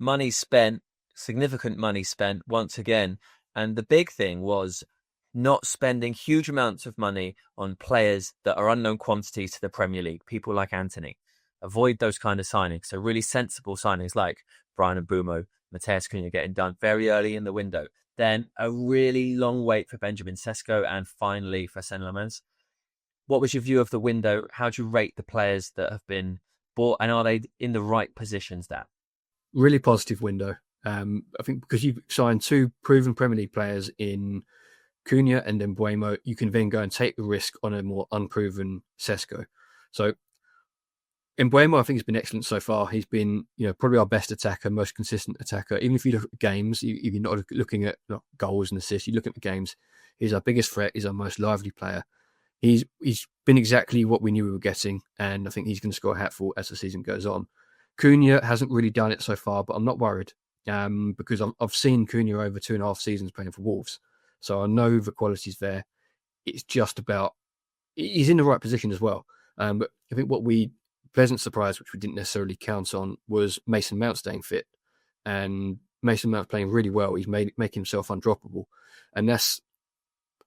money spent, significant money spent once again. And the big thing was not spending huge amounts of money on players that are unknown quantities to the Premier League, people like Anthony. Avoid those kind of signings. So really sensible signings like Brian Mbeumo, Matheus Cunha getting done very early in the window. Then a really long wait for Benjamin Sesko and finally for Sen Lamens. What was your view of the window? How do you rate the players that have been bought and are they in the right positions, Dan? Really positive window. I think because you've signed two proven Premier League players in Cunha and then Mbeumo, you can then go and take the risk on a more unproven Sesko. So Mbeumo, I think, has been excellent so far. He's been, probably our best attacker, most consistent attacker. Even if you look at games, if you're not looking at goals and assists, you look at the games, he's our biggest threat, he's our most lively player. He's been exactly what we knew we were getting, and I think he's going to score a hatful as the season goes on. Cunha hasn't really done it so far, but I'm not worried because I've seen Cunha over 2.5 seasons playing for Wolves. So I know the quality's there. It's just about, he's in the right position as well. But I think pleasant surprise, which we didn't necessarily count on, was Mason Mount staying fit. And Mason Mount playing really well. He's making himself undroppable. And that's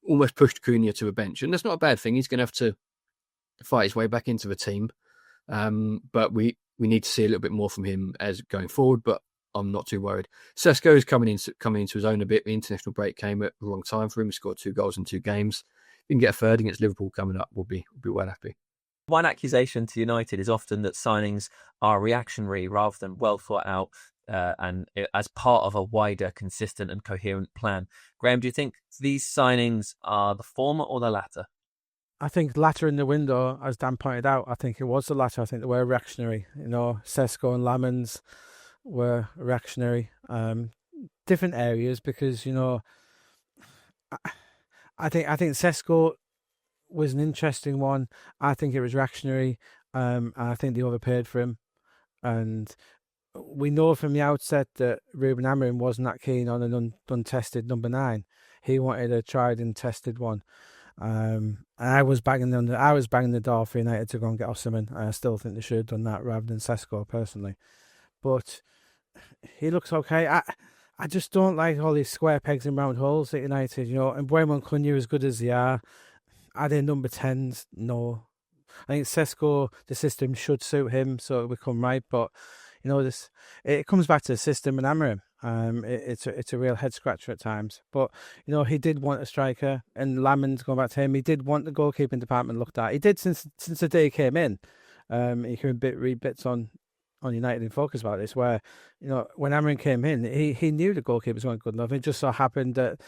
almost pushed Cunha to a bench. And that's not a bad thing. He's going to have to fight his way back into the team. But we need to see a little bit more from him as going forward, but I'm not too worried. Sesko is coming into his own a bit. The international break came at the wrong time for him. He scored 2 goals in 2 games. If he can get a third against Liverpool coming up, we'll be well happy. One accusation to United is often that signings are reactionary rather than well thought out and as part of a wider, consistent and coherent plan. Graeme, do you think these signings are the former or the latter? I think latter in the window, as Dan pointed out, I think it was the latter. I think they were reactionary. Sesko and Lamens were reactionary. Different areas because, I think Sesko was an interesting one. I think it was reactionary. I think they overpaid for him. And we know from the outset that Ruben Amorim wasn't that keen on an untested number 9. He wanted a tried and tested one. And I was banging the door for United to go and get Osimhen. I still think they should have done that rather than Sesko personally. But he looks okay. I just don't like all these square pegs in round holes at United, and Mbeumo and Cunha, as good as they are, are they number 10s? No. I think Sesko, the system should suit him so it will come right, but it comes back to the system and Amorim. It's a real head scratcher at times. But he did want a striker, and Lamens, going back to him, he did want the goalkeeping department looked at. He did since the day he came in. You can read bits on United in Focus about this, where when Amorim came in, he knew the goalkeepers weren't good enough. It just so happened that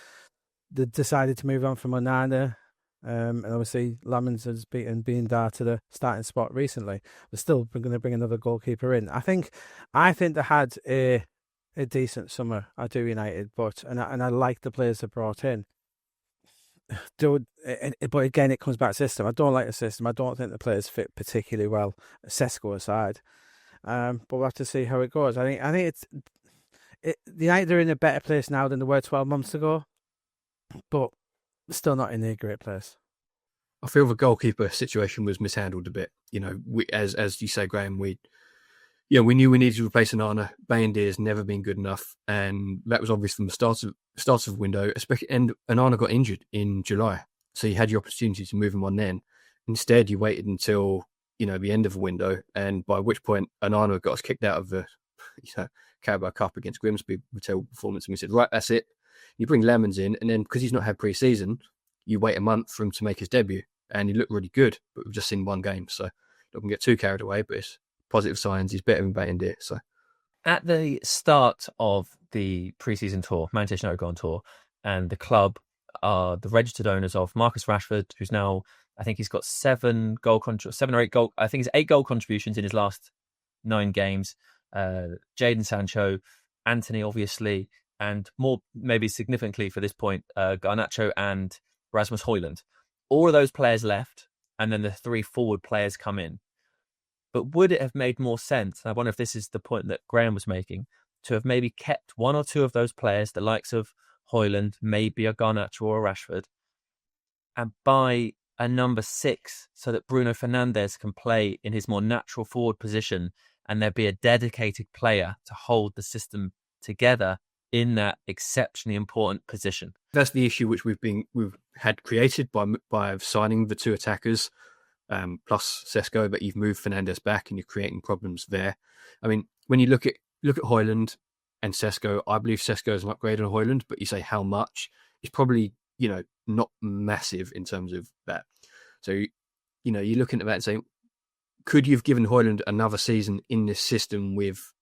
they decided to move on from Onana. And obviously Lamens has beaten Biendar to the starting spot recently. They're still going to bring another goalkeeper in. I think they had a decent summer. I do, United, but I like the players they brought in. But again, it comes back to system. I don't like the system. I don't think the players fit particularly well, Sesko aside. But we'll have to see how it goes. I think United are in a better place now than they were 12 months ago, but still not in a great place. I feel the goalkeeper situation was mishandled a bit. As you say, Graeme, we knew we needed to replace Onana. Bayindir's never been good enough, and that was obvious from the start of the window. Especially, and Onana got injured in July, so you had your opportunity to move him on then. Instead, you waited until the end of the window, and by which point Onana got us kicked out of the Carabao Cup against Grimsby with terrible performance, and we said, right, that's it. You bring Lamens in, and then because he's not had pre-season, you wait a month for him to make his debut, and he looked really good. But we've just seen one game, so not going to get too carried away. But it's positive signs. He's better than Bayindir. So at the start of the pre-season tour, Manchester United go on tour, and the club are the registered owners of Marcus Rashford, who's now, I think he's got 7 or 8 goal. I think it's 8 goal contributions in his last 9 games. Jadon Sancho, Anthony, obviously. And more, maybe significantly for this point, Garnacho and Rasmus Højlund. All of those players left, and then the 3 forward players come in. But would it have made more sense, and I wonder if this is the point that Graeme was making, to have maybe kept 1 or 2 of those players, the likes of Højlund, maybe a Garnacho or a Rashford, and buy a number 6 so that Bruno Fernandes can play in his more natural forward position and there be a dedicated player to hold the system together in that exceptionally important position. That's the issue which we've had created by signing the two attackers, plus Sesko, but you've moved Fernandes back and you're creating problems there. I mean, when you look at Højlund and Sesko, I believe Sesko is an upgrade on Højlund, but you say how much? It's probably, not massive in terms of that. So, you're looking at that and saying, could you have given Højlund another season in this system with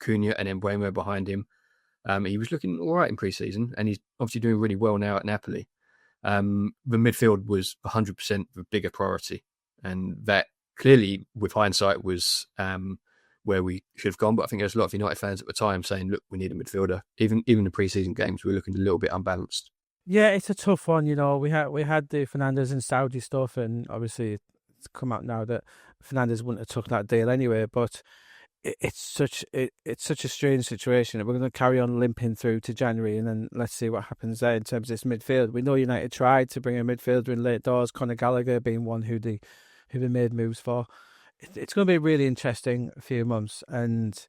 Cunha and Mbeumo behind him? He was looking all right in pre-season, and he's obviously doing really well now at Napoli. The midfield was 100% the bigger priority, and that clearly, with hindsight, was where we should have gone. But I think there's a lot of United fans at the time saying, look, we need a midfielder. Even the pre-season games, we were looking a little bit unbalanced. Yeah, it's a tough one. We had the Fernandes and Saudi stuff, and obviously it's come out now that Fernandes wouldn't have took that deal anyway. But it's such a strange situation. We're going to carry on limping through to January, and then let's see what happens there in terms of this midfield. We know United tried to bring a midfielder in late doors, Conor Gallagher being one who they made moves for. It's going to be a really interesting few months, and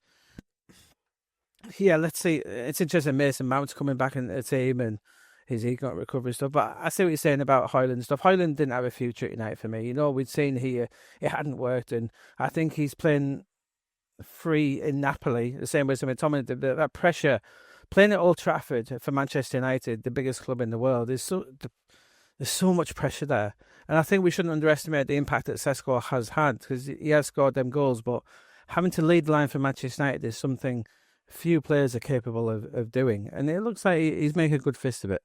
yeah, let's see. It's interesting. Mason Mount's coming back in the team, and he got recovery stuff. But I see what you're saying about Højlund stuff. Højlund didn't have a future at United for me. We'd seen here it hadn't worked, and I think he's playing free in Napoli the same way as McTominay did. That pressure playing at Old Trafford for Manchester United, the biggest club in the world, there's so much pressure there, and I think we shouldn't underestimate the impact that Sesko has had, because he has scored them goals. But having to lead the line for Manchester United is something few players are capable of doing, and it looks like he's making a good fist of it.